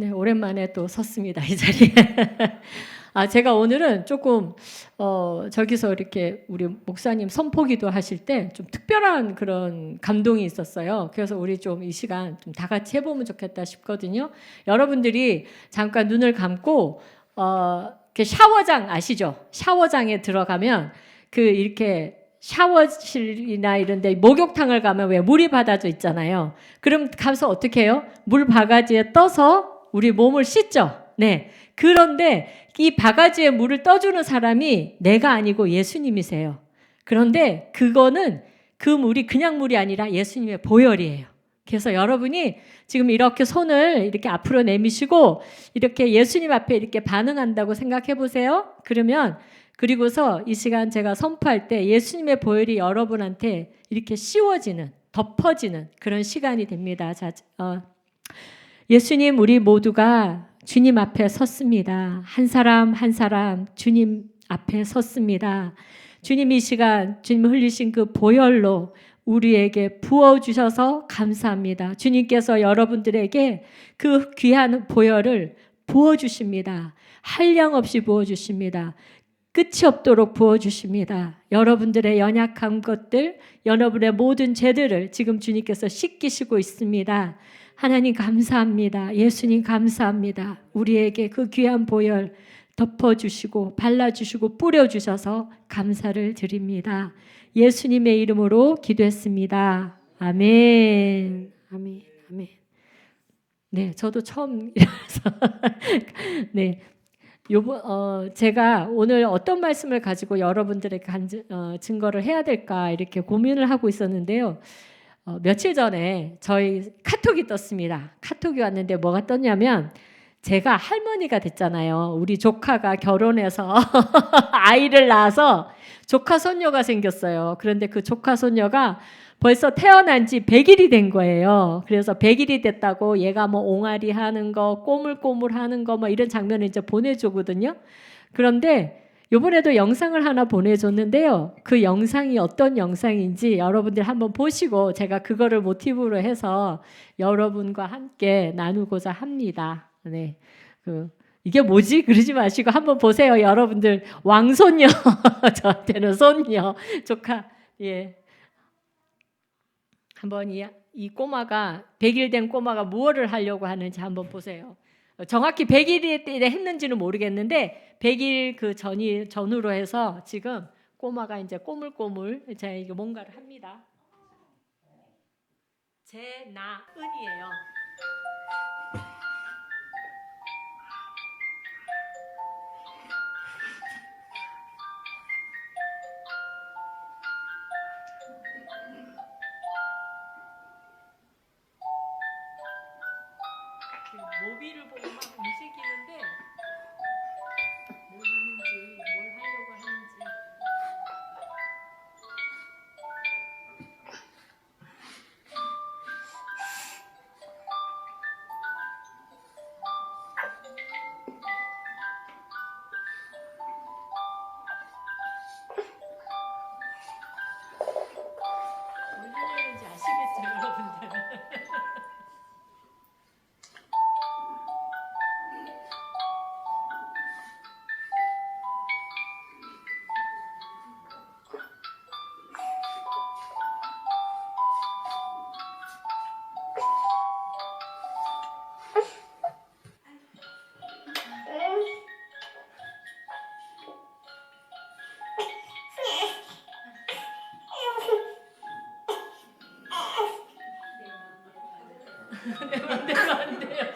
네, 오랜만에 또 섰습니다, 이 자리에. 제가 오늘은 조금 저기서 이렇게 우리 목사님 선포기도 하실 때 좀 특별한 그런 감동이 있었어요. 그래서 우리 좀 이 시간 좀 다 같이 해보면 좋겠다 싶거든요. 여러분들이 잠깐 눈을 감고 이렇게 샤워장 아시죠? 샤워장에 들어가면 그 이렇게 샤워실이나 이런 데 목욕탕을 가면 왜 물이 받아져 있잖아요. 그럼 가서 어떻게 해요? 물 바가지에 떠서 우리 몸을 씻죠. 네. 그런데 이 바가지에 물을 떠주는 사람이 내가 아니고 예수님이세요. 그런데 그거는 그 물이 그냥 물이 아니라 예수님의 보혈이에요. 그래서 여러분이 지금 이렇게 손을 이렇게 앞으로 내미시고 이렇게 예수님 앞에 이렇게 반응한다고 생각해 보세요. 그리고서 이 시간 제가 선포할 때 예수님의 보혈이 여러분한테 이렇게 씌워지는, 덮어지는 그런 시간이 됩니다. 자, 예수님, 우리 모두가 주님 앞에 섰습니다. 한 사람 한 사람 주님 앞에 섰습니다. 주님, 이 시간 주님 흘리신 그 보혈로 우리에게 부어주셔서 감사합니다. 주님께서 여러분들에게 그 귀한 보혈을 부어주십니다. 한량없이 부어주십니다. 끝이 없도록 부어주십니다. 여러분들의 연약한 것들, 여러분의 모든 죄들을 지금 주님께서 씻기시고 있습니다. 하나님 감사합니다. 예수님 감사합니다. 우리에게 그 귀한 보혈 덮어주시고 발라주시고 뿌려주셔서 감사를 드립니다. 예수님의 이름으로 기도했습니다. 아멘. 아멘. 아멘. 네, 저도 처음 이라서 네. 제가 오늘 어떤 말씀을 가지고 여러분들에게 증거를 해야 될까 이렇게 고민을 하고 있었는데요. 며칠 전에 저희 카톡이 떴습니다. 카톡이 왔는데 뭐가 떴냐면 제가 할머니가 됐잖아요. 우리 조카가 결혼해서 아이를 낳아서 조카 손녀가 생겼어요. 그런데 그 조카 손녀가 벌써 태어난 지 100일이 된 거예요. 그래서 100일이 됐다고 얘가 뭐 옹알이 하는 거, 꼬물꼬물 하는 거 뭐 이런 장면을 이제 보내주거든요. 그런데 이번에도 영상을 하나 보내줬는데요. 그 영상이 어떤 영상인지 여러분들 한번 보시고 제가 그거를 모티브로 해서 여러분과 함께 나누고자 합니다. 네. 이게 뭐지? 그러지 마시고 한번 보세요. 여러분들 왕손녀, 저한테는 손녀, 조카. 예. 한번 이 꼬마가 100일 된 꼬마가 무엇을 하려고 하는지 한번 보세요. 정확히 100일이 했는지는 모르겠는데 100일 그 전후로 해서 지금 꼬마가 이제 꼬물꼬물 제가 이게 뭔가를 합니다. 제나은이에요. 모비를 보고 막 움직이는데 뭘 하려고 하는지. 뭘 하려는지 아시겠죠, 여러분들? 내 맘대로 안 돼요.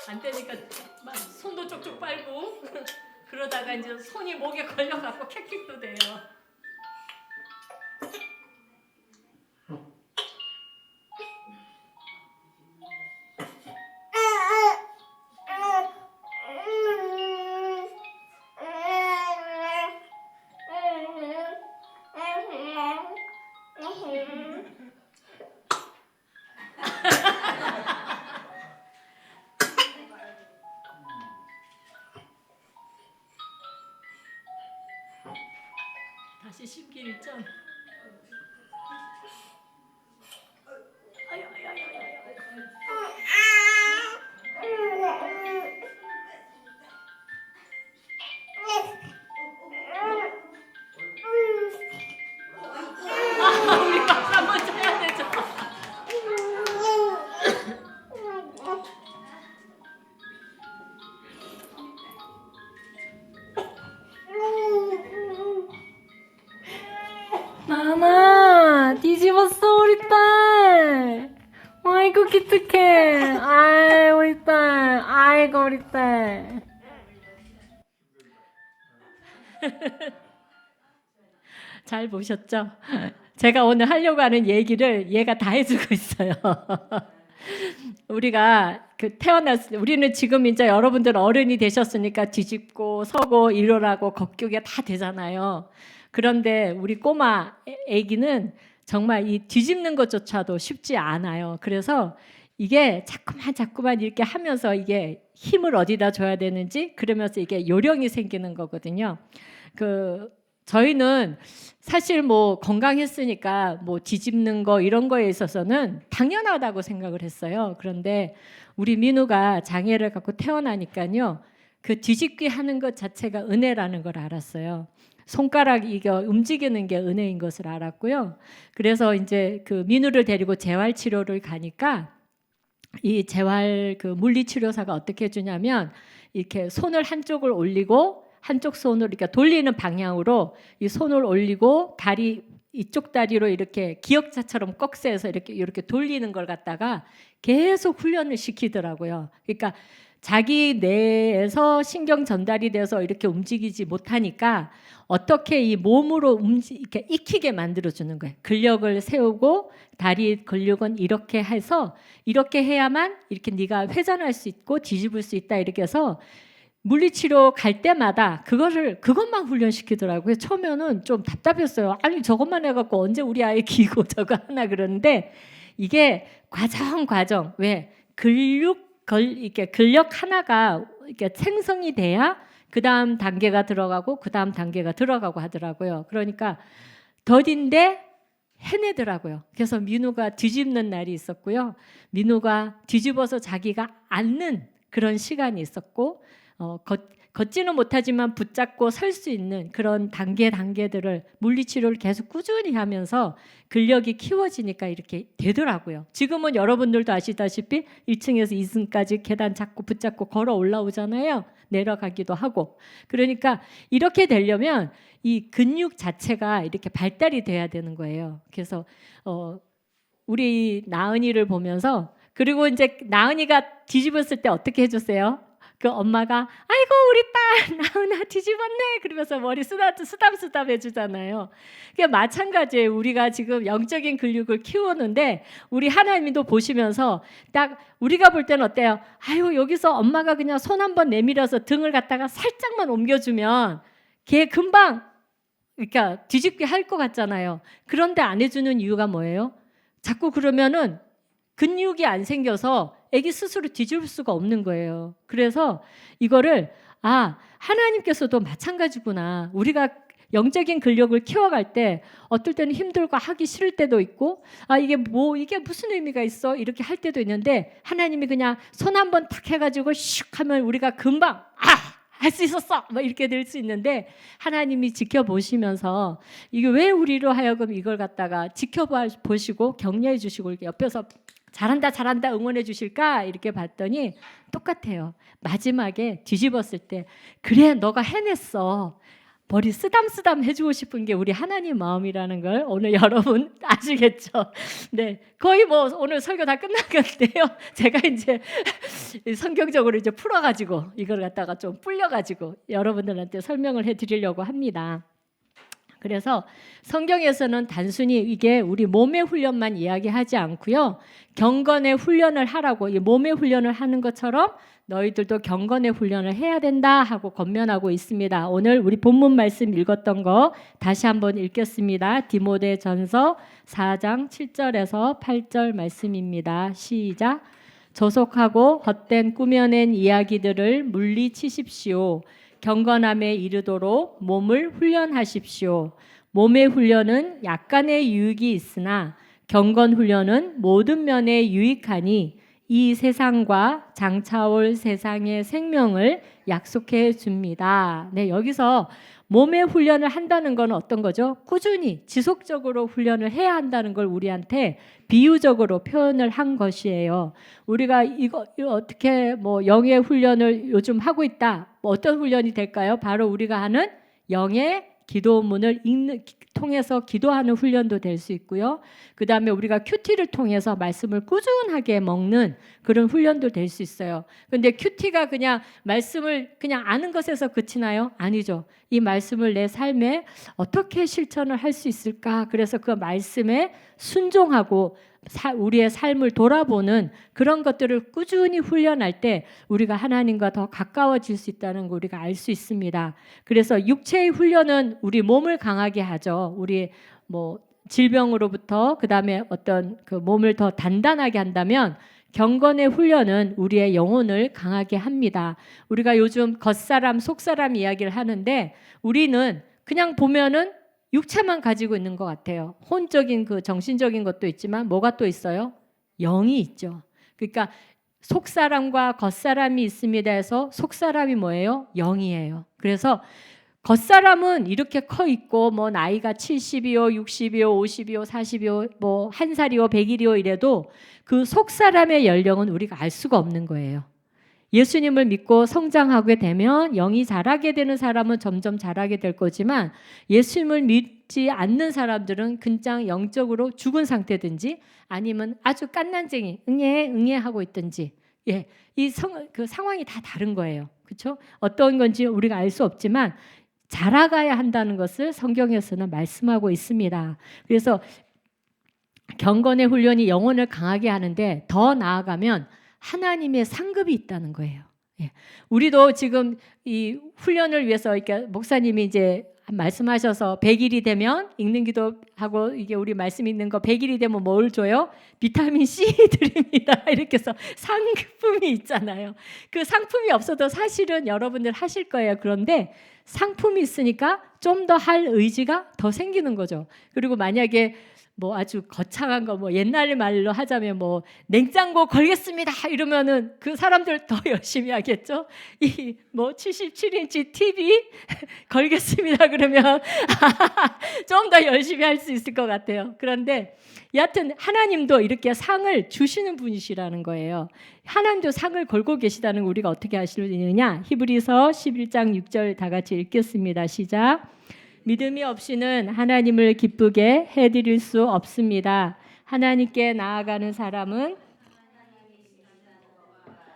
안 되니까 막 손도 쪽쪽 빨고 그러다가 이제 손이 목에 걸려갖고 킥킥도 돼요. 다시 심기일전. 우리 박수 한번 쳐야 되죠. 나나 뒤집었어 우리 딸. 아이고 기특해. 아이 우리 딸. 아이고 우리 딸. 잘 보셨죠? 제가 오늘 하려고 하는 얘기를 얘가 다 해주고 있어요. 우리가 우리는 지금 이제 여러분들 어른이 되셨으니까 뒤집고 서고 일어나고 걷기가 다 되잖아요. 그런데 우리 꼬마 애기는 정말 이 뒤집는 것조차도 쉽지 않아요. 그래서 이게 자꾸만 이렇게 하면서 이게 힘을 어디다 줘야 되는지 그러면서 이게 요령이 생기는 거거든요. 저희는 사실 뭐 건강했으니까 뭐 뒤집는 거 이런 거에 있어서는 당연하다고 생각을 했어요. 그런데 우리 민우가 장애를 갖고 태어나니까요, 그 뒤집기 하는 것 자체가 은혜라는 걸 알았어요. 손가락 이게 움직이는 게 은혜인 것을 알았고요. 그래서 이제 그 민우를 데리고 재활 치료를 가니까 이 재활 그 물리치료사가 어떻게 해주냐면 이렇게 손을 한쪽을 올리고 한쪽 손으로 이렇게 돌리는 방향으로 이 손을 올리고 이쪽 다리로 이렇게 기역자처럼 꺽쇠해서 이렇게 돌리는 걸 갖다가 계속 훈련을 시키더라고요. 그러니까 자기 뇌에서 신경 전달이 돼서 이렇게 움직이지 못하니까 어떻게 이 몸으로 이렇게 익히게 만들어주는 거예요. 근력을 세우고 다리 근력은 이렇게 해서 이렇게 해야만 이렇게 네가 회전할 수 있고 뒤집을 수 있다 이렇게 해서 물리치료 갈 때마다 그것만 훈련시키더라고요. 처음에는 좀 답답했어요. 아니 저것만 해갖고 언제 우리 아이 기고 저거 하나 그러는데 이게 과정 왜 이렇게 근력 하나가 이렇게 생성이 돼야 그 다음 단계가 들어가고 그 다음 단계가 들어가고 하더라고요. 그러니까 더딘데 해내더라고요. 그래서 민우가 뒤집는 날이 있었고요. 민우가 뒤집어서 자기가 앉는 그런 시간이 있었고 걷지는 못하지만 붙잡고 설 수 있는 그런 단계들을 물리치료를 계속 꾸준히 하면서 근력이 키워지니까 이렇게 되더라고요. 지금은 여러분들도 아시다시피 1층에서 2층까지 계단 잡고 붙잡고 걸어 올라오잖아요. 내려가기도 하고. 그러니까 이렇게 되려면 이 근육 자체가 이렇게 발달이 돼야 되는 거예요. 그래서 우리 나은이를 보면서 그리고 이제 나은이가 뒤집었을 때 어떻게 해줬어요? 그 엄마가 아이고 우리 딸 나은아 뒤집었네 그러면서 머리 쓰담쓰담 해주잖아요. 그게 마찬가지예요. 우리가 지금 영적인 근육을 키우는데 우리 하나님도 보시면서 딱 우리가 볼 때는 어때요? 아유 여기서 엄마가 그냥 손 한번 내밀어서 등을 갖다가 살짝만 옮겨주면 걔 금방 그러니까 뒤집기 할 것 같잖아요. 그런데 안 해주는 이유가 뭐예요? 자꾸 그러면은 근육이 안 생겨서 애기 스스로 뒤집을 수가 없는 거예요. 그래서 이거를 하나님께서도 마찬가지구나. 우리가 영적인 근력을 키워갈 때 어떨 때는 힘들고 하기 싫을 때도 있고 이게 무슨 의미가 있어? 이렇게 할 때도 있는데 하나님이 그냥 손 한번 탁 해가지고 슉 하면 우리가 금방 할 수 있었어! 막 이렇게 될 수 있는데 하나님이 지켜보시면서 이게 왜 우리로 하여금 이걸 갖다가 지켜보시고 격려해 주시고 이렇게 옆에서 잘한다 응원해 주실까 이렇게 봤더니 똑같아요. 마지막에 뒤집었을 때 그래 너가 해냈어. 머리 쓰담쓰담 해주고 싶은 게 우리 하나님 마음이라는 걸 오늘 여러분 아시겠죠? 네, 거의 뭐 오늘 설교 다 끝나겠는데요. 제가 이제 성경적으로 이제 풀어가지고 이걸 갖다가 좀 불려가지고 여러분들한테 설명을 해드리려고 합니다. 그래서 성경에서는 단순히 이게 우리 몸의 훈련만 이야기하지 않고요. 경건의 훈련을 하라고 이 몸의 훈련을 하는 것처럼 너희들도 경건의 훈련을 해야 된다 하고 권면하고 있습니다. 오늘 우리 본문 말씀 읽었던 거 다시 한번 읽겠습니다. 디모데전서 4장 7절에서 8절 말씀입니다. 시작. 조속하고 헛된 꾸며낸 이야기들을 물리치십시오. 경건함에 이르도록 몸을 훈련하십시오. 몸의 훈련은 약간의 유익이 있으나 경건 훈련은 모든 면에 유익하니 이 세상과 장차올 세상의 생명을 약속해 줍니다. 네, 여기서 몸의 훈련을 한다는 건 어떤 거죠? 꾸준히 지속적으로 훈련을 해야 한다는 걸 우리한테 비유적으로 표현을 한 것이에요. 우리가 이거 어떻게 뭐 영의 훈련을 요즘 하고 있다. 뭐 어떤 훈련이 될까요? 바로 우리가 하는 영의 기도문을 통해서 기도하는 훈련도 될 수 있고요. 그 다음에 우리가 큐티를 통해서 말씀을 꾸준하게 먹는 그런 훈련도 될 수 있어요. 그런데 큐티가 그냥 말씀을 그냥 아는 것에서 그치나요? 아니죠. 이 말씀을 내 삶에 어떻게 실천을 할 수 있을까? 그래서 그 말씀에 순종하고 우리의 삶을 돌아보는 그런 것들을 꾸준히 훈련할 때 우리가 하나님과 더 가까워질 수 있다는 거 우리가 알 수 있습니다. 그래서 육체의 훈련은 우리 몸을 강하게 하죠. 우리 뭐 질병으로부터 그다음에 어떤 그 몸을 더 단단하게 한다면 경건의 훈련은 우리의 영혼을 강하게 합니다. 우리가 요즘 겉사람 속사람 이야기를 하는데 우리는 그냥 보면은 육체만 가지고 있는 것 같아요. 혼적인 그 정신적인 것도 있지만 뭐가 또 있어요? 영이 있죠. 그러니까 속사람과 겉사람이 있습니다 해서 속사람이 뭐예요? 영이에요. 그래서 겉사람은 이렇게 커 있고 뭐 나이가 70이요, 60이요, 50이요, 40이요, 뭐 1살이요, 100일이요 이래도 그 속사람의 연령은 우리가 알 수가 없는 거예요. 예수님을 믿고 성장하게 되면 영이 자라게 되는 사람은 점점 자라게 될 거지만 예수님을 믿지 않는 사람들은 그냥 영적으로 죽은 상태든지 아니면 아주 깐난쟁이 응애 하고 있든지 그 상황이 다 다른 거예요. 그렇죠? 어떤 건지 우리가 알 수 없지만 자라가야 한다는 것을 성경에서는 말씀하고 있습니다. 그래서 경건의 훈련이 영혼을 강하게 하는데 더 나아가면 하나님의 상급이 있다는 거예요. 우리도 지금 이 훈련을 위해서 이렇게 목사님이 이제 말씀하셔서 100일이 되면 읽는 기도하고 이게 우리 말씀 읽는 거 100일이 되면 뭘 줘요? 비타민 C 드립니다. 이렇게 해서 상품이 있잖아요. 그 상품이 없어도 사실은 여러분들 하실 거예요. 그런데 상품이 있으니까 좀 더 할 의지가 더 생기는 거죠. 그리고 만약에 뭐 아주 거창한 거 뭐 옛날 말로 하자면 뭐 냉장고 걸겠습니다 이러면은 그 사람들 더 열심히 하겠죠. 이 뭐 77인치 TV 걸겠습니다 그러면 좀 더 열심히 할 수 있을 것 같아요. 그런데 여하튼 하나님도 이렇게 상을 주시는 분이시라는 거예요. 하나님도 상을 걸고 계시다는 거 우리가 어떻게 아시느냐? 히브리서 11장 6절 다 같이 읽겠습니다. 시작. 믿음이 없이는 하나님을 기쁘게 해드릴 수 없습니다. 하나님께 나아가는 사람은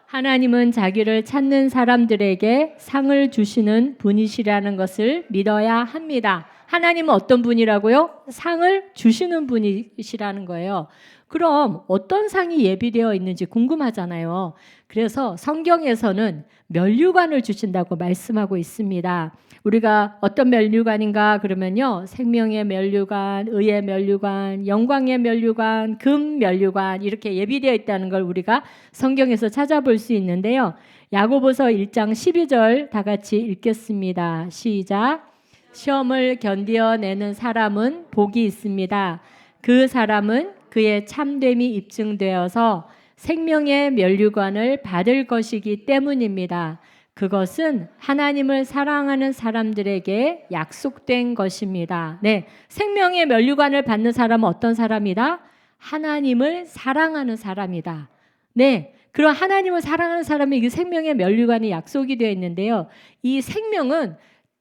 하나님은 자기를 찾는 사람들에게 상을 주시는 분이시라는 것을 믿어야 합니다. 하나님은 어떤 분이라고요? 상을 주시는 분이시라는 거예요. 그럼 어떤 상이 예비되어 있는지 궁금하잖아요. 그래서 성경에서는 면류관을 주신다고 말씀하고 있습니다. 우리가 어떤 면류관인가 그러면요. 생명의 면류관, 의의 면류관, 영광의 면류관, 금 면류관 이렇게 예비되어 있다는 걸 우리가 성경에서 찾아볼 수 있는데요. 야고보서 1장 12절 다 같이 읽겠습니다. 시작. 시험을 견디어내는 사람은 복이 있습니다. 그 사람은 그의 참됨이 입증되어서 생명의 면류관을 받을 것이기 때문입니다. 그것은 하나님을 사랑하는 사람들에게 약속된 것입니다. 네, 생명의 면류관을 받는 사람은 어떤 사람이다? 하나님을 사랑하는 사람이다. 네, 그런 하나님을 사랑하는 사람이 이 생명의 면류관이 약속이 되어 있는데요. 이 생명은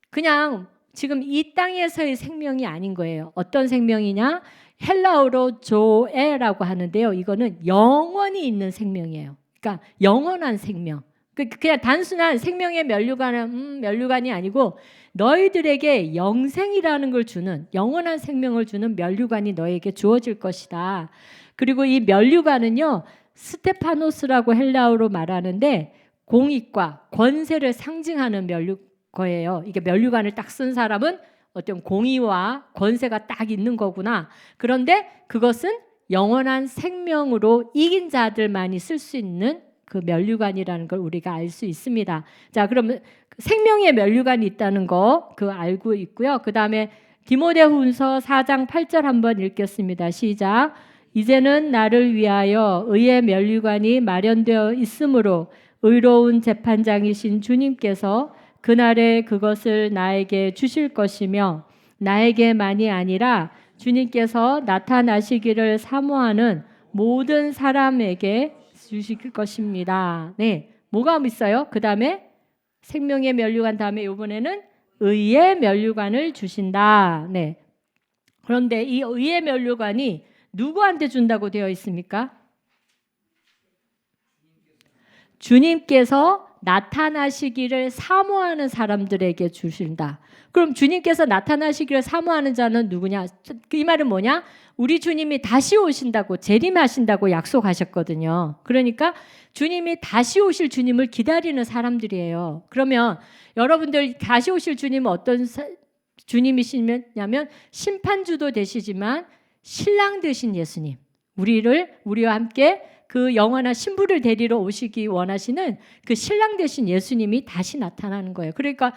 그냥 지금 이 땅에서의 생명이 아닌 거예요. 어떤 생명이냐? 헬라어로 조에라고 하는데요. 이거는 영원히 있는 생명이에요. 그러니까 영원한 생명. 그냥 단순한 생명의 면류관이 아니고 너희들에게 영생이라는 걸 주는 영원한 생명을 주는 면류관이 너에게 주어질 것이다. 그리고 이 면류관은요. 스테파노스라고 헬라어로 말하는데 공익과 권세를 상징하는 거예요. 이게 면류관을 딱 쓴 사람은 어떤 공의와 권세가 딱 있는 거구나. 그런데 그것은 영원한 생명으로 이긴 자들만이 쓸 수 있는 그 면류관이라는 걸 우리가 알 수 있습니다. 자, 그러면 생명의 면류관이 있다는 거 그 알고 있고요. 그 다음에 디모데후서 4장 8절 한번 읽겠습니다. 시작. 이제는 나를 위하여 의의 면류관이 마련되어 있으므로 의로운 재판장이신 주님께서 그날에 그것을 나에게 주실 것이며 나에게만이 아니라 주님께서 나타나시기를 사모하는 모든 사람에게 주실 것입니다. 네, 뭐가 있어요? 그 다음에 생명의 면류관 다음에 이번에는 의의 면류관을 주신다. 네. 그런데 이 의의 면류관이 누구한테 준다고 되어 있습니까? 주님께서 나타나시기를 사모하는 사람들에게 주신다. 그럼 주님께서 나타나시기를 사모하는 자는 누구냐? 이 말은 뭐냐? 우리 주님이 다시 오신다고 재림하신다고 약속하셨거든요. 그러니까 주님이 다시 오실 주님을 기다리는 사람들이에요. 그러면 여러분들 다시 오실 주님은 어떤 주님이시냐면 심판주도 되시지만 신랑 되신 예수님, 우리와 함께 그 영원한 신부를 데리러 오시기 원하시는 그 신랑 되신 예수님이 다시 나타나는 거예요. 그러니까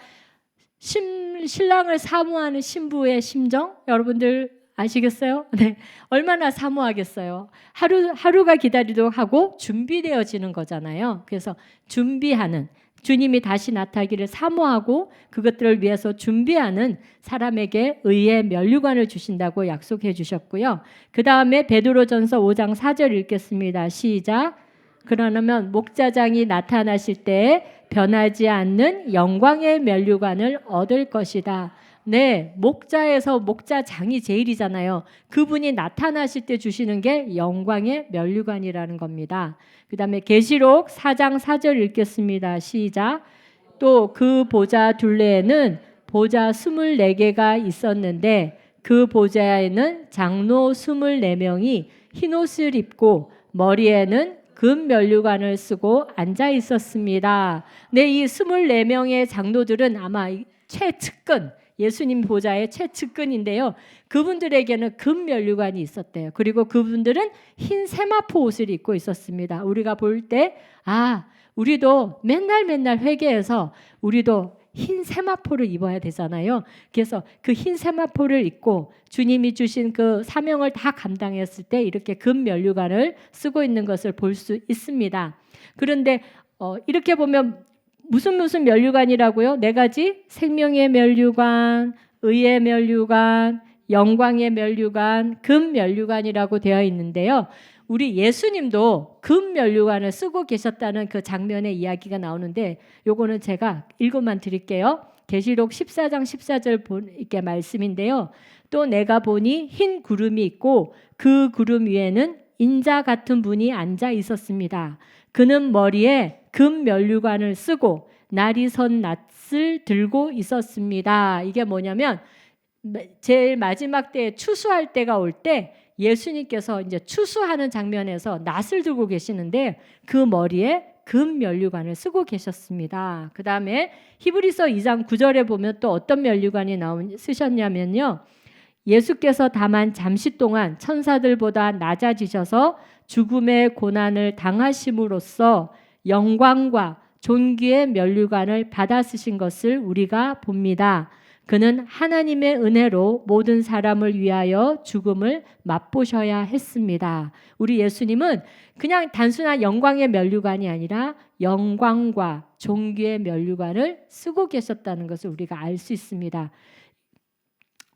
신랑을 사모하는 신부의 심정 여러분들 아시겠어요? 네, 얼마나 사모하겠어요. 하루가 기다리도록 하고 준비되어지는 거잖아요. 그래서 준비하는 주님이 다시 나타나기를 사모하고 그것들을 위해서 준비하는 사람에게 의의 면류관을 주신다고 약속해 주셨고요. 그 다음에 베드로전서 5장 4절 읽겠습니다. 시작. 그러면 목자장이 나타나실 때 변하지 않는 영광의 면류관을 얻을 것이다. 네, 목자장이 제일이잖아요. 그분이 나타나실 때 주시는 게 영광의 면류관이라는 겁니다. 그 다음에 계시록 4장 4절 읽겠습니다. 시작. 또 그 보좌 둘레에는 보좌 24개가 있었는데 그 보좌에는 장로 24명이 흰옷을 입고 머리에는 금 면류관을 쓰고 앉아 있었습니다. 네, 이 24명의 장로들은 아마 최측근 예수님 보좌의 최측근인데요. 그분들에게는 금 면류관이 있었대요. 그리고 그분들은 흰 세마포 옷을 입고 있었습니다. 우리가 볼 때 우리도 맨날 회개해서 우리도 흰 세마포를 입어야 되잖아요. 그래서 그 흰 세마포를 입고 주님이 주신 그 사명을 다 감당했을 때 이렇게 금 면류관을 쓰고 있는 것을 볼 수 있습니다. 그런데 이렇게 보면 무슨 면류관이라고요? 4가지? 생명의 면류관, 의의 면류관, 영광의 면류관, 금 면류관이라고 되어 있는데요. 우리 예수님도 금 면류관을 쓰고 계셨다는 그 장면의 이야기가 나오는데 요거는 제가 읽어만 드릴게요. 계시록 14장 14절 이렇게 말씀인데요. 또 내가 보니 흰 구름이 있고 그 구름 위에는 인자 같은 분이 앉아 있었습니다. 그는 머리에 금 면류관을 쓰고 날이 선 낫을 들고 있었습니다. 이게 뭐냐면 제일 마지막 때에 추수할 때가 올 때 예수님께서 이제 추수하는 장면에서 낫을 들고 계시는데 그 머리에 금 면류관을 쓰고 계셨습니다. 그 다음에 히브리서 2장 9절에 보면 또 어떤 면류관이 쓰셨냐면요. 예수께서 다만 잠시 동안 천사들보다 낮아지셔서 죽음의 고난을 당하심으로써 영광과 존귀의 면류관을 받아 쓰신 것을 우리가 봅니다. 그는 하나님의 은혜로 모든 사람을 위하여 죽음을 맛보셔야 했습니다. 우리 예수님은 그냥 단순한 영광의 면류관이 아니라 영광과 존귀의 면류관을 쓰고 계셨다는 것을 우리가 알 수 있습니다.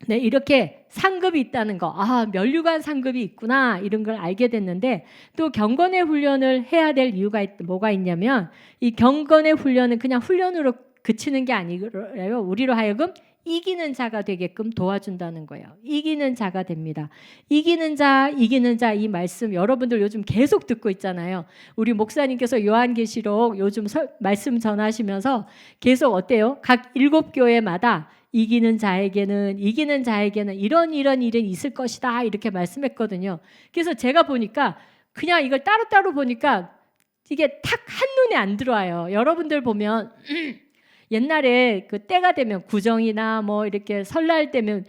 네, 이렇게 상급이 있다는 거, 면류관 상급이 있구나 이런 걸 알게 됐는데 또 경건의 훈련을 해야 될 이유가 뭐가 있냐면 이 경건의 훈련은 그냥 훈련으로 그치는 게 아니고요. 우리로 하여금 이기는 자가 되게끔 도와준다는 거예요. 이기는 자가 됩니다. 이기는 자 이 말씀 여러분들 요즘 계속 듣고 있잖아요. 우리 목사님께서 요한계시록 요즘 말씀 전하시면서 계속 어때요? 각 7교회마다 이기는 자에게는 이런 일이 있을 것이다 이렇게 말씀했거든요. 그래서 제가 보니까 그냥 이걸 따로따로 보니까 이게 탁 한눈에 안 들어와요. 여러분들 보면 옛날에 그 때가 되면 구정이나 뭐 이렇게 설날 되면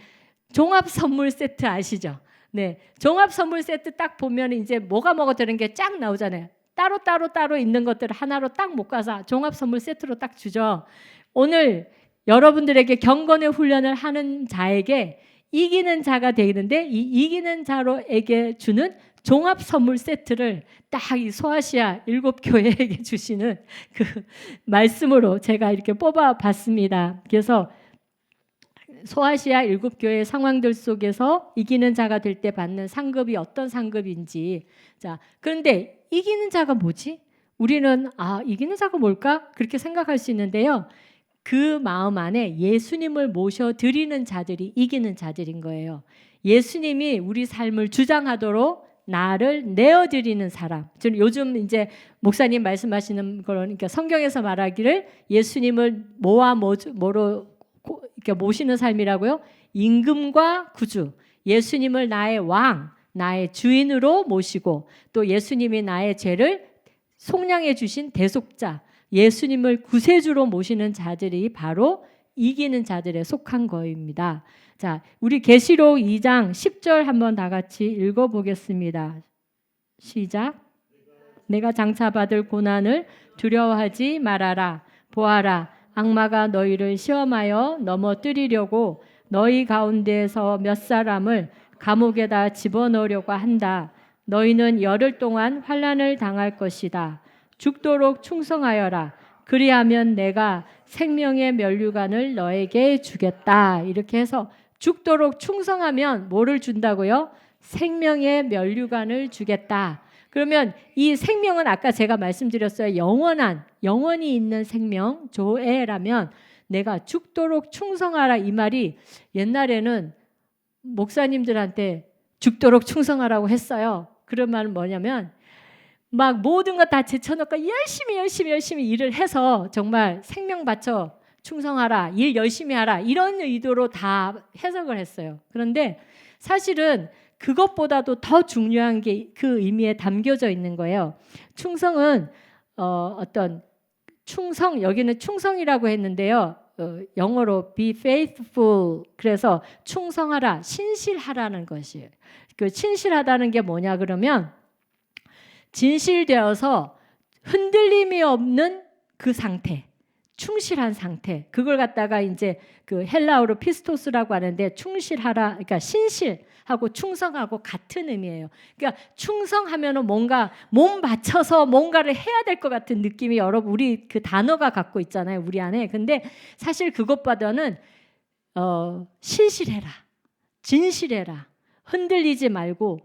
종합 선물 세트 아시죠? 네, 종합 선물 세트 딱 보면 이제 뭐가 되는 게 쫙 나오잖아요. 따로 있는 것들을 하나로 딱 못 가서 종합 선물 세트로 딱 주죠. 오늘 여러분들에게 경건의 훈련을 하는 자에게 이기는 자가 되는데 이 이기는 자로에게 주는 종합 선물 세트를 딱 이 소아시아 7교회에게 주시는 그 말씀으로 제가 이렇게 뽑아 봤습니다. 그래서 소아시아 7교회 상황들 속에서 이기는 자가 될 때 받는 상급이 어떤 상급인지. 자, 그런데 이기는 자가 뭐지? 우리는 이기는 자가 뭘까? 그렇게 생각할 수 있는데요. 그 마음 안에 예수님을 모셔드리는 자들이 이기는 자들인 거예요. 예수님이 우리 삶을 주장하도록 나를 내어드리는 사람. 요즘 이제 목사님 말씀하시는 거는 그러니까 성경에서 말하기를 예수님을 뭐로 이렇게 모시는 삶이라고요? 임금과 구주. 예수님을 나의 왕, 나의 주인으로 모시고 또 예수님이 나의 죄를 속량해 주신 대속자, 예수님을 구세주로 모시는 자들이 바로 이기는 자들에 속한 거입니다. 자, 우리 계시록 2장 10절 한번 다 같이 읽어보겠습니다. 시작. 내가 장차 받을 고난을 두려워하지 말아라. 보아라, 악마가 너희를 시험하여 넘어뜨리려고 너희 가운데에서 몇 사람을 감옥에다 집어넣으려고 한다. 너희는 열흘 동안 환난을 당할 것이다. 죽도록 충성하여라. 그리하면 내가 생명의 면류관을 너에게 주겠다. 이렇게 해서 죽도록 충성하면 뭐를 준다고요? 생명의 면류관을 주겠다. 그러면 이 생명은 아까 제가 말씀드렸어요. 영원히 있는 생명, 조에라면 내가 죽도록 충성하라 이 말이 옛날에는 목사님들한테 죽도록 충성하라고 했어요. 그런 말은 뭐냐면 막 모든 거 다 제쳐놓고 열심히 일을 해서 정말 생명 바쳐 충성하라, 일 열심히 하라 이런 의도로 다 해석을 했어요. 그런데 사실은 그것보다도 더 중요한 게 그 의미에 담겨져 있는 거예요. 충성은 어떤 충성, 여기는 충성이라고 했는데요. 영어로 be faithful. 그래서 충성하라, 신실하라는 것이에요. 그 신실하다는 게 뭐냐 그러면 진실되어서 흔들림이 없는 그 상태, 충실한 상태. 그걸 갖다가 이제 그 헬라어로 피스토스라고 하는데 충실하라, 그러니까 신실하고 충성하고 같은 의미예요. 그러니까 충성하면은 뭔가 몸 바쳐서 뭔가를 해야 될 것 같은 느낌이 여러분 우리 그 단어가 갖고 있잖아요, 우리 안에. 근데 사실 그것보다는 신실해라, 진실해라, 흔들리지 말고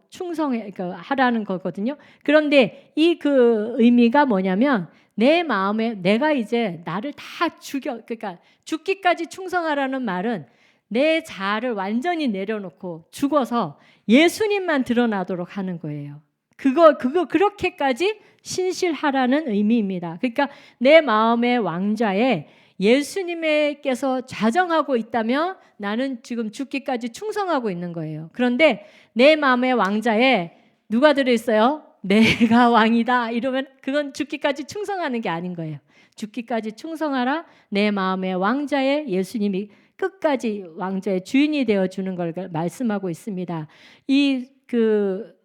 충성해 하라는 거거든요. 그런데 이 그 의미가 뭐냐면 내 마음에 내가 이제 나를 다 그러니까 죽기까지 충성하라는 말은 내 자아를 완전히 내려놓고 죽어서 예수님만 드러나도록 하는 거예요. 그거 그렇게까지 신실하라는 의미입니다. 그러니까 내 마음의 왕좌에 예수님께서 좌정하고 있다면 나는 지금 죽기까지 충성하고 있는 거예요. 그런데 내 마음의 왕좌에 누가 들어있어요? 내가 왕이다 이러면 그건 죽기까지 충성하는 게 아닌 거예요. 죽기까지 충성하라. 내 마음의 왕좌에 예수님이 끝까지 왕좌의 주인이 되어주는 걸 말씀하고 있습니다. 이 그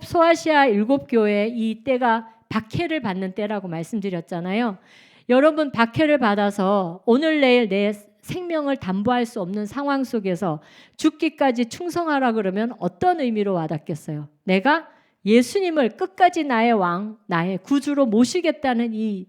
소아시아 7교회 이 때가 박해를 받는 때라고 말씀드렸잖아요. 여러분 박해를 받아서 오늘 내일 내 생명을 담보할 수 없는 상황 속에서 죽기까지 충성하라 그러면 어떤 의미로 와닿겠어요? 내가 예수님을 끝까지 나의 왕, 나의 구주로 모시겠다는 이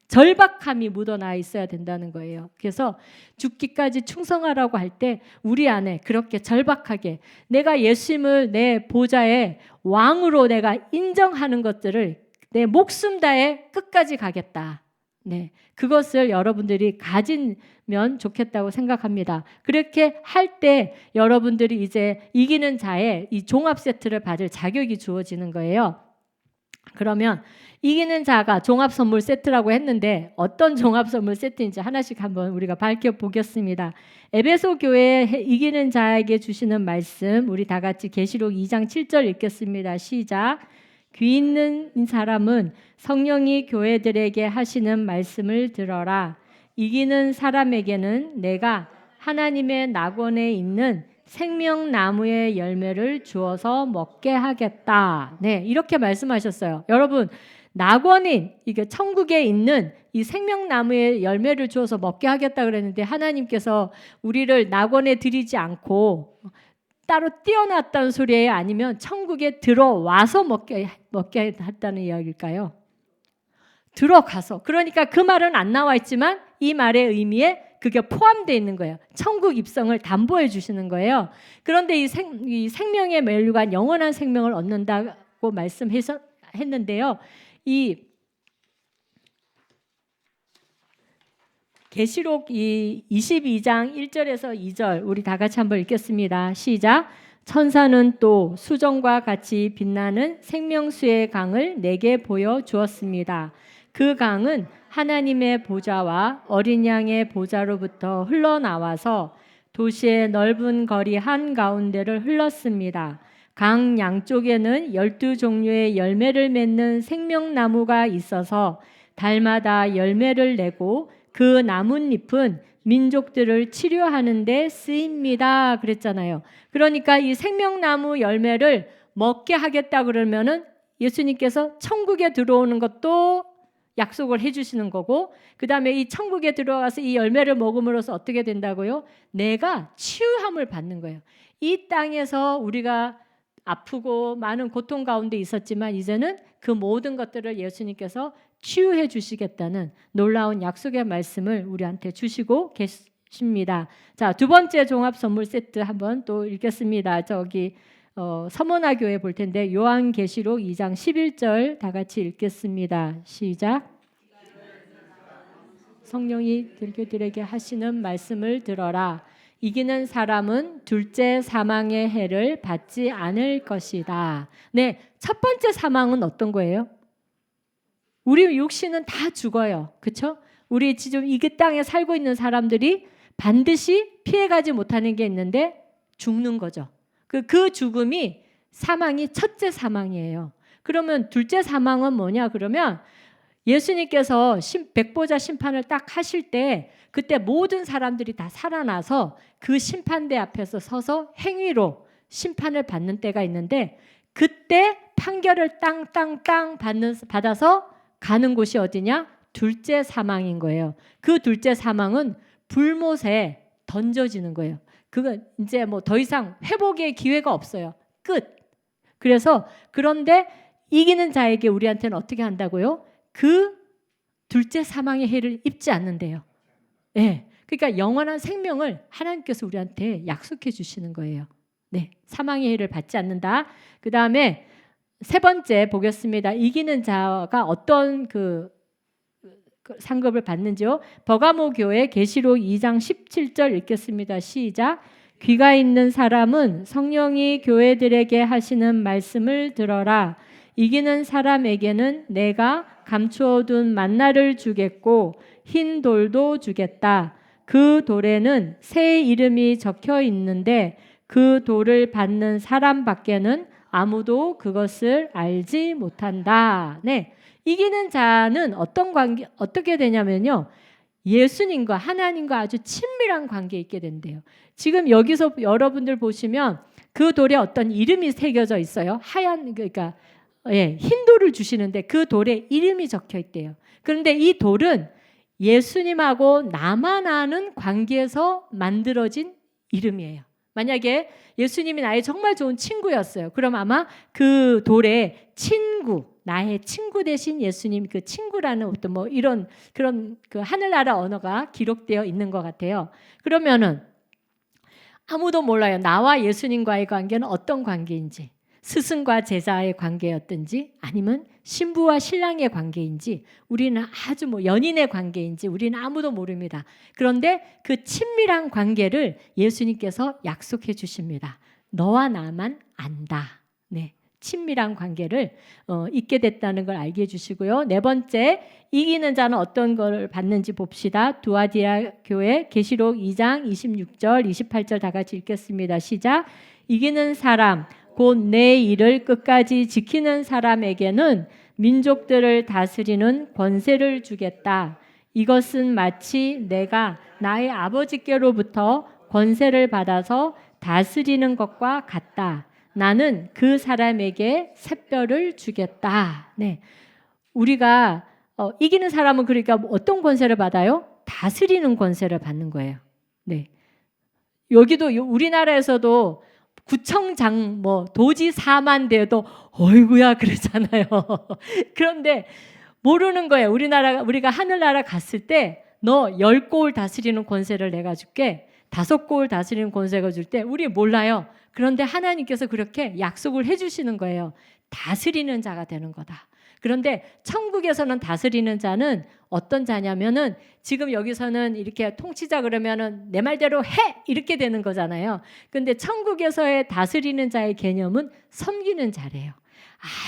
절박함이 묻어나 있어야 된다는 거예요. 그래서 죽기까지 충성하라고 할 때 우리 안에 그렇게 절박하게 내가 예수님을 내 보좌의 왕으로 내가 인정하는 것들을 내 목숨 다해 끝까지 가겠다. 네, 그것을 여러분들이 가지면 좋겠다고 생각합니다. 그렇게 할 때 여러분들이 이제 이기는 자의 이 종합 세트를 받을 자격이 주어지는 거예요. 그러면 이기는 자가 종합 선물 세트라고 했는데 어떤 종합 선물 세트인지 하나씩 한번 우리가 밝혀보겠습니다. 에베소 교회에 이기는 자에게 주시는 말씀 우리 다 같이 계시록 2장 7절 읽겠습니다. 시작. 귀 있는 사람은 성령이 교회들에게 하시는 말씀을 들어라. 이기는 사람에게는 내가 하나님의 낙원에 있는 생명나무의 열매를 주어서 먹게 하겠다. 네, 이렇게 말씀하셨어요. 여러분, 낙원인 이게 천국에 있는 이 생명나무의 열매를 주어서 먹게 하겠다 그랬는데 하나님께서 우리를 낙원에 들이지 않고 따로 띄어놨다는 소리예요? 아니면 천국에 들어와서 먹게 했다는 이야기일까요? 들어가서. 그러니까 그 말은 안 나와 있지만 이 말의 의미에 그게 포함되어 있는 거예요. 천국 입성을 담보해 주시는 거예요. 그런데 이 생명의 멸류관 영원한 생명을 얻는다고 말씀했는데요. 이 계시록 22장 1절에서 2절 우리 다 같이 한번 읽겠습니다. 시작. 천사는 또 수정과 같이 빛나는 생명수의 강을 내게 보여 주었습니다. 그 강은 하나님의 보좌와 어린 양의 보좌로부터 흘러나와서 도시의 넓은 거리 한가운데를 흘렀습니다. 강 양쪽에는 12종류의 열매를 맺는 생명나무가 있어서 달마다 열매를 내고 그 나뭇잎은 민족들을 치료하는 데 쓰입니다. 그랬잖아요. 그러니까 이 생명나무 열매를 먹게 하겠다 그러면은 예수님께서 천국에 들어오는 것도 약속을 해주시는 거고, 그 다음에 이 천국에 들어가서 이 열매를 먹음으로써 어떻게 된다고요? 내가 치유함을 받는 거예요. 이 땅에서 우리가 아프고 많은 고통 가운데 있었지만 이제는 그 모든 것들을 예수님께서 치유해 주시겠다는 놀라운 약속의 말씀을 우리한테 주시고 계십니다. 자, 두 번째 종합 선물 세트 한번 또 읽겠습니다. 저기 서문화 교회 볼 텐데 요한계시록 2장 11절 다 같이 읽겠습니다. 시작. 성령이 들교들에게 하시는 말씀을 들어라. 이기는 사람은 둘째 사망의 해를 받지 않을 것이다. 네, 첫 번째 사망은 어떤 거예요? 우리 육신은 다 죽어요. 그렇죠? 우리 지금 이 땅에 살고 있는 사람들이 반드시 피해가지 못하는 게 있는데 죽는 거죠. 그 죽음이 사망이 첫째 사망이에요. 그러면 둘째 사망은 뭐냐? 그러면 예수님께서 백보자 심판을 딱 하실 때 그때 모든 사람들이 다 살아나서 그 심판대 앞에서 서서 행위로 심판을 받는 때가 있는데 그때 판결을 땅땅땅 받아서 가는 곳이 어디냐? 둘째 사망인 거예요. 그 둘째 사망은 불못에 던져지는 거예요. 그건 이제 뭐 더 이상 회복의 기회가 없어요. 끝. 그래서 그런데 이기는 자에게 우리한테는 어떻게 한다고요? 그 둘째 사망의 해를 입지 않는데요. 네. 그러니까 영원한 생명을 하나님께서 우리한테 약속해 주시는 거예요. 네. 사망의 해를 받지 않는다. 그 다음에 세 번째 보겠습니다. 이기는 자가 어떤 그 상급을 받는지요? 버가모 교회 계시록 2장 17절 읽겠습니다. 시작. 귀가 있는 사람은 성령이 교회들에게 하시는 말씀을 들어라. 이기는 사람에게는 내가 감추어둔 만나를 주겠고 흰 돌도 주겠다. 그 돌에는 새 이름이 적혀 있는데 그 돌을 받는 사람밖에는 아무도 그것을 알지 못한다. 네. 이기는 자는 어떤 관계, 어떻게 되냐면요. 예수님과 하나님과 아주 친밀한 관계에 있게 된대요. 지금 여기서 여러분들 보시면 그 돌에 어떤 이름이 새겨져 있어요. 그러니까 흰 돌을 주시는데 그 돌에 이름이 적혀 있대요. 그런데 이 돌은 예수님하고 나만 아는 관계에서 만들어진 이름이에요. 만약에 예수님이 나의 정말 좋은 친구였어요. 그럼 아마 그 돌에 친구, 나의 친구 대신 예수님 그 친구라는 어떤 뭐 이런 그런 그 하늘나라 언어가 기록되어 있는 것 같아요. 그러면은 아무도 몰라요. 나와 예수님과의 관계는 어떤 관계인지, 스승과 제자의 관계였든지, 아니면 신부와 신랑의 관계인지, 우리는 아주 뭐 연인의 관계인지 우리는 아무도 모릅니다. 그런데 그 친밀한 관계를 예수님께서 약속해 주십니다. 너와 나만 안다. 네. 친밀한 관계를 있게 됐다는 걸 알게 해주시고요. 네 번째, 이기는 자는 어떤 걸 받는지 봅시다. 두아디라 교회 계시록 2장 26절 28절 다 같이 읽겠습니다. 시작. 이기는 사람 곧 내 일을 끝까지 지키는 사람에게는 민족들을 다스리는 권세를 주겠다. 이것은 마치 내가 나의 아버지께로부터 권세를 받아서 다스리는 것과 같다. 나는 그 사람에게 샛별을 주겠다. 네. 우리가 이기는 사람은 그러니까 어떤 권세를 받아요? 다스리는 권세를 받는 거예요. 네. 여기도 우리나라에서도 구청장 도지사만 돼도 어이구야 그러잖아요. 그런데 모르는 거예요. 우리가 하늘나라 갔을 때 너 10골 다스리는 권세를 내가 줄게. 5골 다스리는 권세가 줄 때 우리 몰라요. 그런데 하나님께서 그렇게 약속을 해주시는 거예요. 다스리는 자가 되는 거다. 그런데 천국에서는 다스리는 자는 어떤 자냐면은 지금 여기서는 이렇게 통치자 그러면은 내 말대로 해 이렇게 되는 거잖아요. 근데 천국에서의 다스리는 자의 개념은 섬기는 자래요.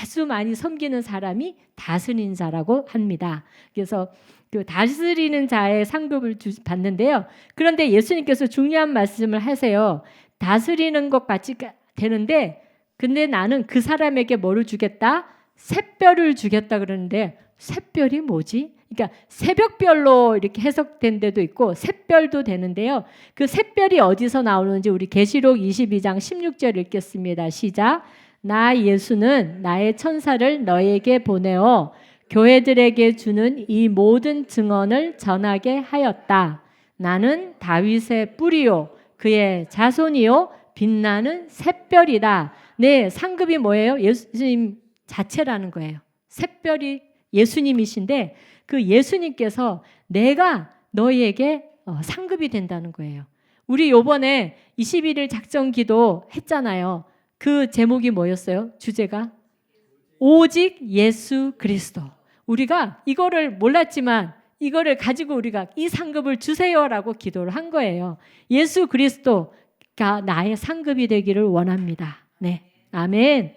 아주 많이 섬기는 사람이 다스리는 자라고 합니다. 그래서 그 다스리는 자의 상급을 받는데요. 그런데 예수님께서 중요한 말씀을 하세요. 다스리는 것 같이 되는데 근데 나는 그 사람에게 뭐를 주겠다? 샛별을 주겠다 그러는데 샛별이 뭐지? 그러니까 새벽별로 이렇게 해석된 데도 있고 샛별도 되는데요. 그 샛별이 어디서 나오는지 우리 계시록 22장 16절 읽겠습니다. 시작. 나 예수는 나의 천사를 너에게 보내어 교회들에게 주는 이 모든 증언을 전하게 하였다. 나는 다윗의 뿌리요 그의 자손이요 빛나는 샛별이다. 네, 상급이 뭐예요? 예수님 자체라는 거예요. 샛별이 예수님이신데 그 예수님께서 내가 너희에게 상급이 된다는 거예요. 우리 요번에 21일 작전 기도 했잖아요. 그 제목이 뭐였어요? 주제가 오직 예수 그리스도. 우리가 이거를 몰랐지만 이거를 가지고 우리가 이 상급을 주세요라고 기도를 한 거예요. 예수 그리스도가 나의 상급이 되기를 원합니다. 네, 아멘.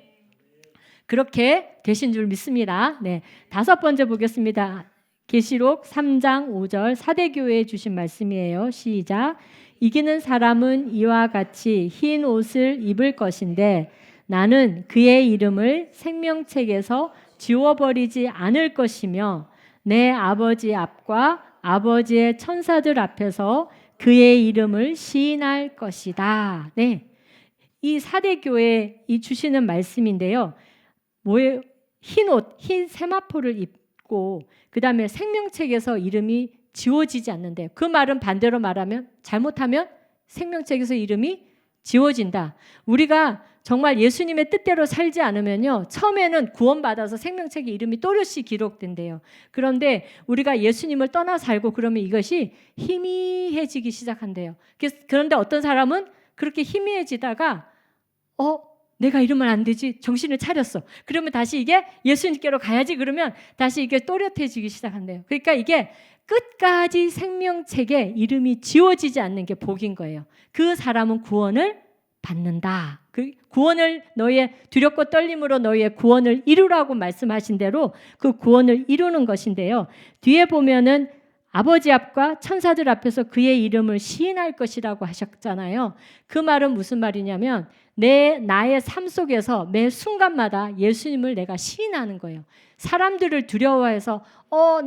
그렇게 되신 줄 믿습니다. 네, 5번째 보겠습니다. 계시록 3장 5절 사대교회에 주신 말씀이에요. 시작. 이기는 사람은 이와 같이 흰 옷을 입을 것인데 나는 그의 이름을 생명책에서 지워버리지 않을 것이며 내 아버지 앞과 아버지의 천사들 앞에서 그의 이름을 시인할 것이다. 네, 이 사대교회에 주시는 말씀인데요. 뭐예요? 흰 옷, 흰 세마포를 입고 그 다음에 생명책에서 이름이 지워지지 않는데 그 말은 반대로 말하면 잘못하면 생명책에서 이름이 지워진다. 우리가 정말 예수님의 뜻대로 살지 않으면요. 처음에는 구원받아서 생명책에 이름이 또렷이 기록된대요. 그런데 우리가 예수님을 떠나 살고 그러면 이것이 희미해지기 시작한대요. 그런데 어떤 사람은 그렇게 희미해지다가 내가 이러면 안 되지. 정신을 차렸어. 그러면 다시 이게 예수님께로 가야지. 그러면 다시 이게 또렷해지기 시작한대요. 그러니까 이게 끝까지 생명책에 이름이 지워지지 않는 게 복인 거예요. 그 사람은 구원을 받는다. 그 구원을 너희의 두렵고 떨림으로 너희의 구원을 이루라고 말씀하신 대로 그 구원을 이루는 것인데요. 뒤에 보면은 아버지 앞과 천사들 앞에서 그의 이름을 시인할 것이라고 하셨잖아요. 그 말은 무슨 말이냐면 나의 삶 속에서 매 순간마다 예수님을 내가 시인하는 거예요. 사람들을 두려워해서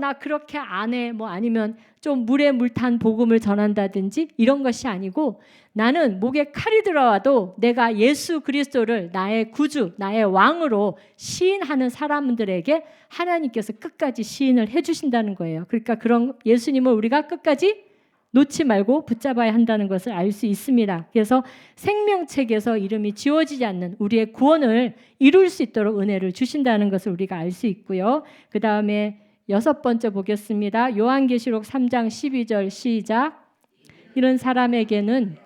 나 그렇게 안 해. 아니면 좀 물에 물 탄 복음을 전한다든지 이런 것이 아니고 나는 목에 칼이 들어와도 내가 예수 그리스도를 나의 구주, 나의 왕으로 시인하는 사람들에게 하나님께서 끝까지 시인을 해주신다는 거예요. 그러니까 그런 예수님을 우리가 끝까지 놓지 말고 붙잡아야 한다는 것을 알 수 있습니다. 그래서 생명책에서 이름이 지워지지 않는 우리의 구원을 이룰 수 있도록 은혜를 주신다는 것을 우리가 알 수 있고요. 그 다음에 6번째 보겠습니다. 요한계시록 3장 12절 시작. 이런 사람에게는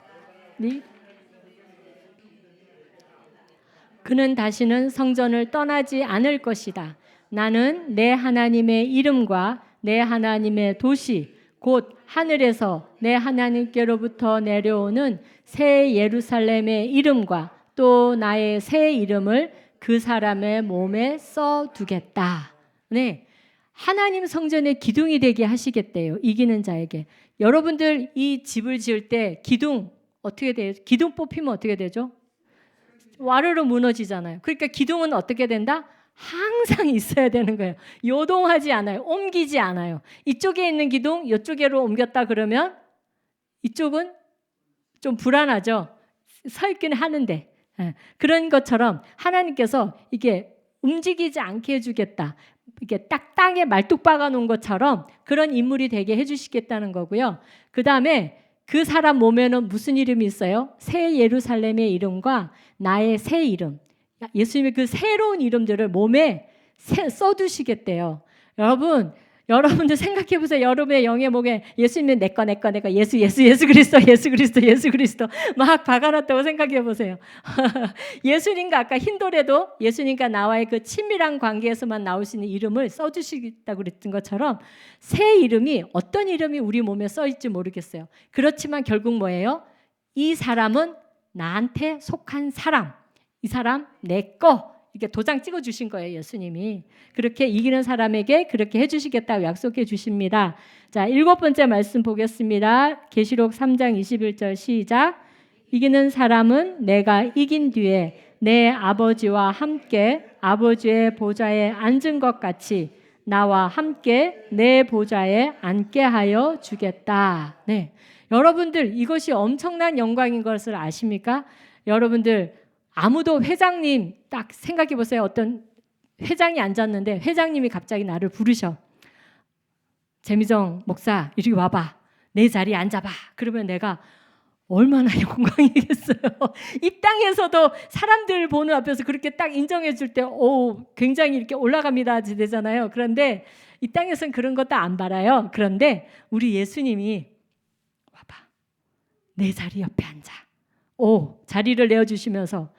그는 다시는 성전을 떠나지 않을 것이다. 나는 내 하나님의 이름과 내 하나님의 도시 곧 하늘에서 내 하나님께로부터 내려오는 새 예루살렘의 이름과 또 나의 새 이름을 그 사람의 몸에 써두겠다. 네, 하나님 성전의 기둥이 되게 하시겠대요. 이기는 자에게. 여러분들 이 집을 지을 때 기둥 어떻게 돼요? 기둥 뽑히면 어떻게 되죠? 와르르 무너지잖아요. 그러니까 기둥은 어떻게 된다? 항상 있어야 되는 거예요. 요동하지 않아요. 옮기지 않아요. 이쪽에 있는 기둥 이쪽으로 옮겼다 그러면 이쪽은 좀 불안하죠. 서 있기는 하는데 그런 것처럼 하나님께서 이게 움직이지 않게 해주겠다. 이게 딱 땅에 말뚝 박아 놓은 것처럼 그런 인물이 되게 해주시겠다는 거고요. 그 다음에 그 사람 몸에는 무슨 이름이 있어요? 새 예루살렘의 이름과 나의 새 이름. 예수님이 그 새로운 이름들을 몸에 써두시겠대요. 여러분들 생각해 보세요. 여러분의 영의 목에 예수님은 내 거 예수 그리스도 막 박아놨다고 생각해 보세요. 예수님과 아까 힌도래도 예수님과 나와의 그 친밀한 관계에서만 나올 수 있는 이름을 써주시겠다고 그랬던 것처럼 새 이름이 어떤 이름이 우리 몸에 써있지 모르겠어요. 그렇지만 결국 뭐예요? 이 사람은 나한테 속한 사람, 이 사람 내 거, 이렇게 도장 찍어 주신 거예요. 예수님이 그렇게 이기는 사람에게 그렇게 해주시겠다고 약속해 주십니다. 자, 7번째 말씀 보겠습니다. 계시록 3장 21절 시작. 이기는 사람은 내가 이긴 뒤에 내 아버지와 함께 아버지의 보좌에 앉은 것 같이 나와 함께 내 보좌에 앉게 하여 주겠다. 네, 여러분들 이것이 엄청난 영광인 것을 아십니까? 여러분들 아무도 회장님 딱 생각해 보세요. 어떤 회장이 앉았는데 회장님이 갑자기 나를 부르셔. 재미정 목사 이리 와봐. 내 자리에 앉아봐. 그러면 내가 얼마나 영광이겠어요. 이 땅에서도 사람들 보는 앞에서 그렇게 딱 인정해 줄 때 굉장히 이렇게 올라갑니다 되잖아요. 그런데 이 땅에서는 그런 것도 안 바라요. 그런데 우리 예수님이 와봐. 내 자리 옆에 앉아. 자리를 내어주시면서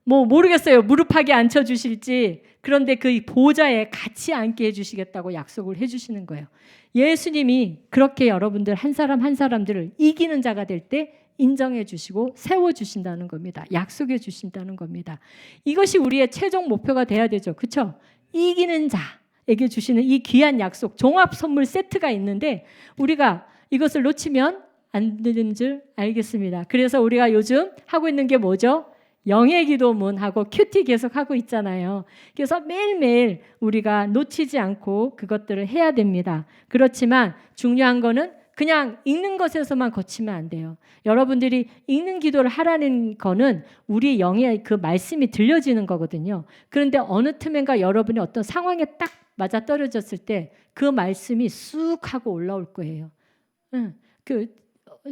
모르겠어요. 무릎하게 앉혀주실지. 그런데 그 보좌에 같이 앉게 해주시겠다고 약속을 해주시는 거예요. 예수님이 그렇게 여러분들 한 사람 한 사람들을 이기는 자가 될 때 인정해 주시고 세워주신다는 겁니다. 약속해 주신다는 겁니다. 이것이 우리의 최종 목표가 돼야 되죠. 그렇죠? 이기는 자에게 주시는 이 귀한 약속, 종합 선물 세트가 있는데 우리가 이것을 놓치면 안 되는 줄 알겠습니다. 그래서 우리가 요즘 하고 있는 게 뭐죠? 영의 기도문하고 큐티 계속 하고 있잖아요. 그래서 매일매일 우리가 놓치지 않고 그것들을 해야 됩니다. 그렇지만 중요한 거는 그냥 읽는 것에서만 거치면 안 돼요. 여러분들이 읽는 기도를 하라는 거는 우리 영의 그 말씀이 들려지는 거거든요. 그런데 어느 틈엔가 여러분이 어떤 상황에 딱 맞아떨어졌을 때 그 말씀이 쑥 하고 올라올 거예요.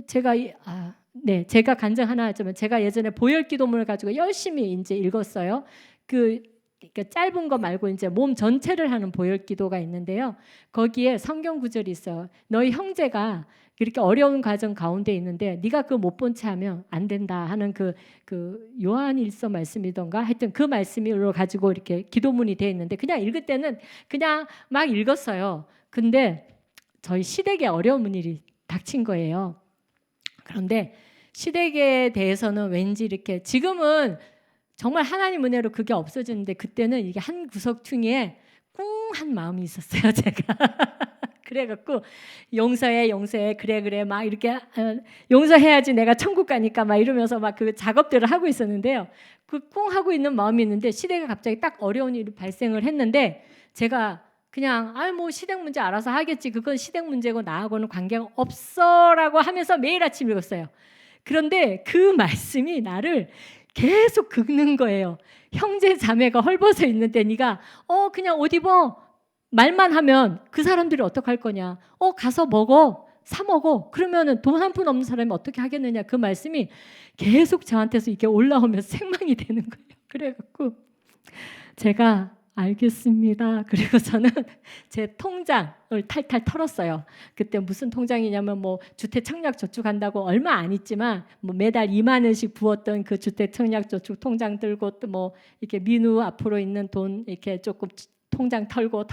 제가 간증 하나 하자면 제가 예전에 보혈 기도문을 가지고 열심히 이제 읽었어요. 그러니까 짧은 거 말고 이제 몸 전체를 하는 보혈 기도가 있는데요. 거기에 성경 구절이 있어요. 너희 형제가 이렇게 어려운 과정 가운데 있는데 네가 그거 못 본 채 하면 안 된다 하는 그 요한일서 말씀이던가 하여튼 그 말씀으로 가지고 이렇게 기도문이 되어 있는데 그냥 읽을 때는 그냥 막 읽었어요. 근데 저희 시댁에 어려운 일이 닥친 거예요. 그런데 시댁에 대해서는 왠지 이렇게 지금은 정말 하나님 은혜로 그게 없어졌는데 그때는 이게 한 구석퉁이에 꿍한 마음이 있었어요. 제가 그래갖고 용서해 그래 막 이렇게 용서해야지 내가 천국 가니까 막 이러면서 막 그 작업들을 하고 있었는데요. 그 꿍 하고 있는 마음이 있는데 시댁에 갑자기 딱 어려운 일이 발생을 했는데 제가 그냥 시댁 문제 알아서 하겠지. 그건 시댁 문제고 나하고는 관계가 없어라고 하면서 매일 아침 읽었어요. 그런데 그 말씀이 나를 계속 긁는 거예요. 형제 자매가 헐벗어 있는데 네가 그냥 옷 입어 말만 하면 그 사람들이 어떡할 거냐. 가서 먹어. 사 먹어. 그러면은 돈 한 푼 없는 사람이 어떻게 하겠느냐. 그 말씀이 계속 저한테서 이게 올라오면서 생망이 되는 거예요. 그래갖고 제가 알겠습니다. 그리고 저는 제 통장을 탈탈 털었어요. 그때 무슨 통장이냐면 주택청약저축한다고 얼마 안 있지만 매달 2만 원씩 부었던 그 주택청약저축 통장 들고 또 이렇게 민우 앞으로 있는 돈 이렇게 조금 통장 털고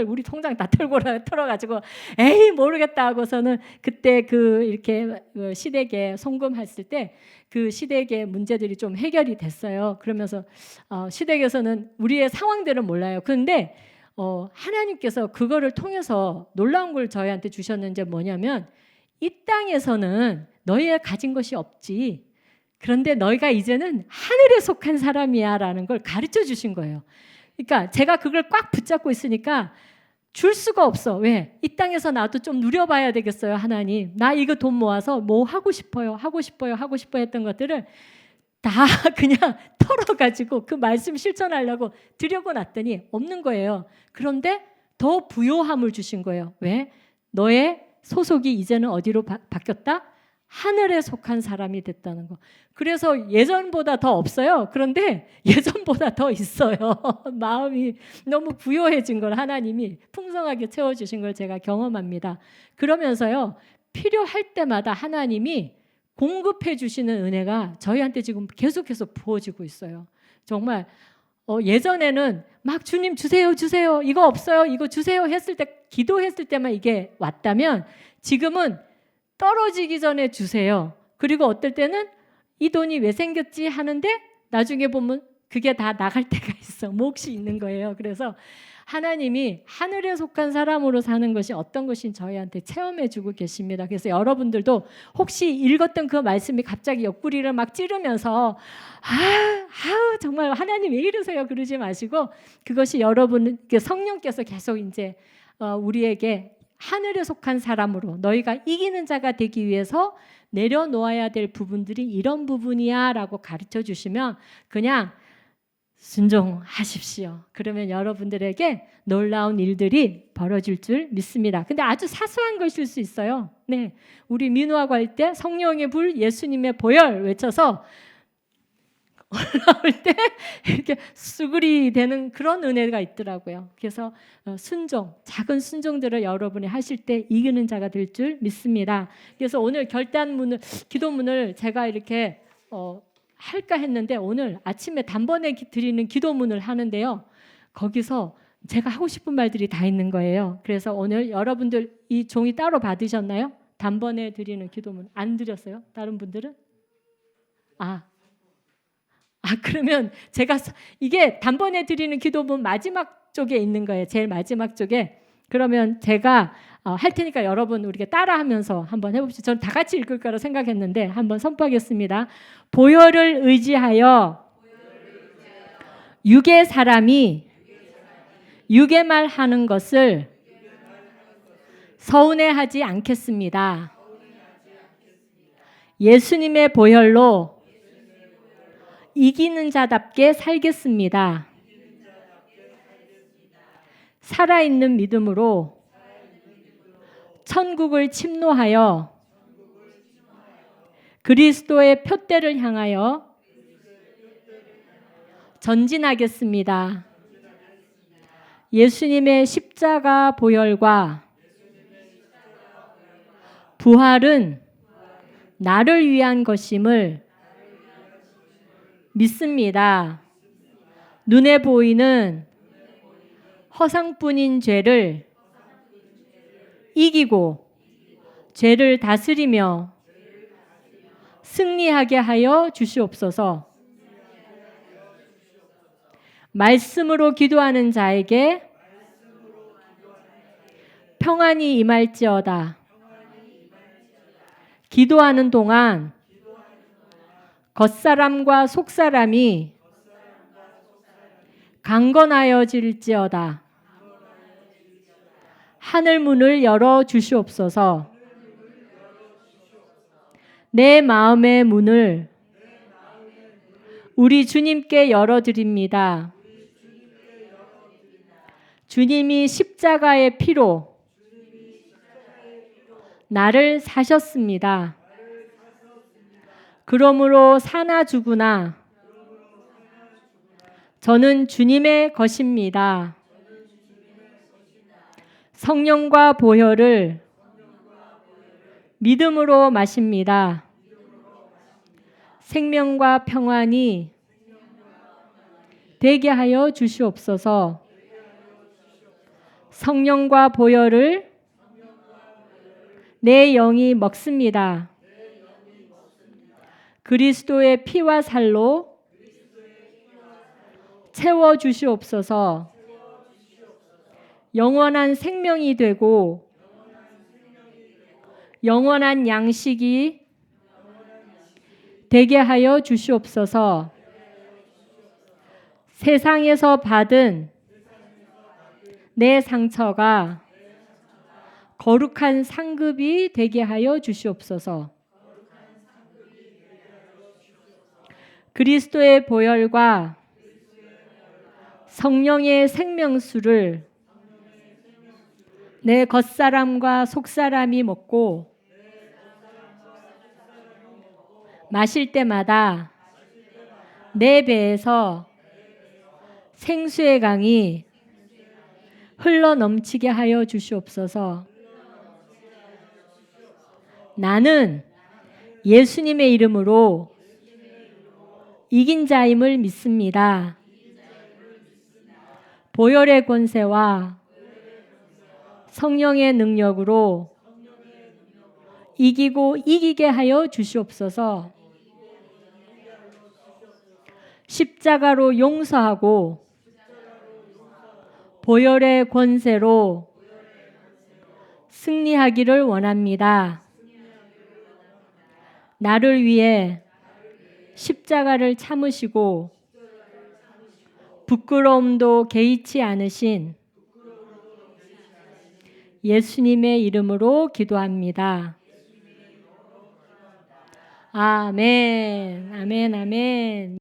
우리 통장 다 털어가지고 에이 모르겠다 하고서는 그때 이렇게 시댁에 송금했을 때 그 시댁의 문제들이 좀 해결이 됐어요. 그러면서 시댁에서는 우리의 상황들은 몰라요. 그런데 하나님께서 그거를 통해서 놀라운 걸 저희한테 주셨는지 뭐냐면 이 땅에서는 너희가 가진 것이 없지. 그런데 너희가 이제는 하늘에 속한 사람이야 라는 걸 가르쳐 주신 거예요. 그러니까 제가 그걸 꽉 붙잡고 있으니까 줄 수가 없어. 왜? 이 땅에서 나도 좀 누려봐야 되겠어요. 하나님. 나 이거 돈 모아서 하고 싶어요 했던 것들을 다 그냥 털어가지고 그 말씀 실천하려고 드려고 놨더니 없는 거예요. 그런데 더 부요함을 주신 거예요. 왜? 너의 소속이 이제는 어디로 바뀌었다? 하늘에 속한 사람이 됐다는 거. 그래서 예전보다 더 없어요. 그런데 예전보다 더 있어요. 마음이 너무 부요해진 걸 하나님이 풍성하게 채워주신 걸 제가 경험합니다. 그러면서요, 필요할 때마다 하나님이 공급해 주시는 은혜가 저희한테 지금 계속해서 부어지고 있어요. 정말 예전에는 막 주님 주세요 주세요 이거 없어요 이거 주세요 했을 때, 기도했을 때만 이게 왔다면 지금은 떨어지기 전에 주세요. 그리고 어떨 때는 이 돈이 왜 생겼지 하는데 나중에 보면 그게 다 나갈 때가 있어. 몫이 있는 거예요. 그래서 하나님이 하늘에 속한 사람으로 사는 것이 어떤 것인지 저희한테 체험해 주고 계십니다. 그래서 여러분들도 혹시 읽었던 그 말씀이 갑자기 옆구리를 막 찌르면서 정말 하나님 왜 이러세요 그러지 마시고, 그것이 여러분 성령께서 계속 이제 우리에게 하늘에 속한 사람으로 너희가 이기는 자가 되기 위해서 내려놓아야 될 부분들이 이런 부분이야 라고 가르쳐 주시면 그냥 순종하십시오. 그러면 여러분들에게 놀라운 일들이 벌어질 줄 믿습니다. 근데 아주 사소한 것일 수 있어요. 네, 우리 민우하고 할 때 성령의 불, 예수님의 보혈 외쳐서 올라올 때 이렇게 수그리 되는 그런 은혜가 있더라고요. 그래서 순종, 작은 순종들을 여러분이 하실 때 이기는 자가 될 줄 믿습니다. 그래서 오늘 결단문을, 기도문을 제가 이렇게 할까 했는데 오늘 아침에 단번에 드리는 기도문을 하는데요. 거기서 제가 하고 싶은 말들이 다 있는 거예요. 그래서 오늘 여러분들 이 종이 따로 받으셨나요? 단번에 드리는 기도문 안 드렸어요? 다른 분들은? 그러면 제가 이게 단번에 드리는 기도문 마지막 쪽에 있는 거예요. 제일 마지막 쪽에. 그러면 제가 할 테니까 여러분 우리가 따라하면서 한번 해봅시다. 전 다 같이 읽을 거라 생각했는데 한번 선포하겠습니다. 보혈을 의지하여 육의 사람이 육의 말 하는 것을 서운해하지 않겠습니다. 예수님의 보혈로 이기는 자답게 살겠습니다. 살아있는 믿음으로 천국을 침노하여 그리스도의 표대를 향하여 전진하겠습니다. 예수님의 십자가 보혈과 부활은 나를 위한 것임을 믿습니다. 눈에 보이는 허상뿐인 죄를 이기고 죄를 다스리며 승리하게 하여 주시옵소서. 말씀으로 기도하는 자에게 평안이 임할지어다. 기도하는 동안 겉사람과 속사람이 강건하여질지어다. 하늘 문을 열어 주시옵소서. 내 마음의 문을 우리 주님께 열어드립니다. 주님이 십자가의 피로 나를 사셨습니다. 그러므로 사나 죽으나 저는 주님의 것입니다. 성령과 보혈을 믿음으로 마십니다. 생명과 평안이 되게 하여 주시옵소서. 성령과 보혈을 내 영이 먹습니다. 그리스도의 피와 살로 채워 주시옵소서. 영원한 생명이 되고 영원한 양식이 되게 하여 주시옵소서. 세상에서 받은 내 상처가 거룩한 상급이 되게 하여 주시옵소서. 그리스도의 보혈과 성령의 생명수를 내 겉사람과 속사람이 먹고 마실 때마다 내 배에서 생수의 강이 흘러 넘치게 하여 주시옵소서. 나는 예수님의 이름으로 이긴 자임을 믿습니다. 보혈의 권세와 성령의 능력으로 이기고 이기게 하여 주시옵소서. 십자가로 용서하고 보혈의 권세로 승리하기를 원합니다. 나를 위해 십자가를 참으시고 부끄러움도 개의치 않으신 예수님의 이름으로 기도합니다. 아멘, 아멘, 아멘.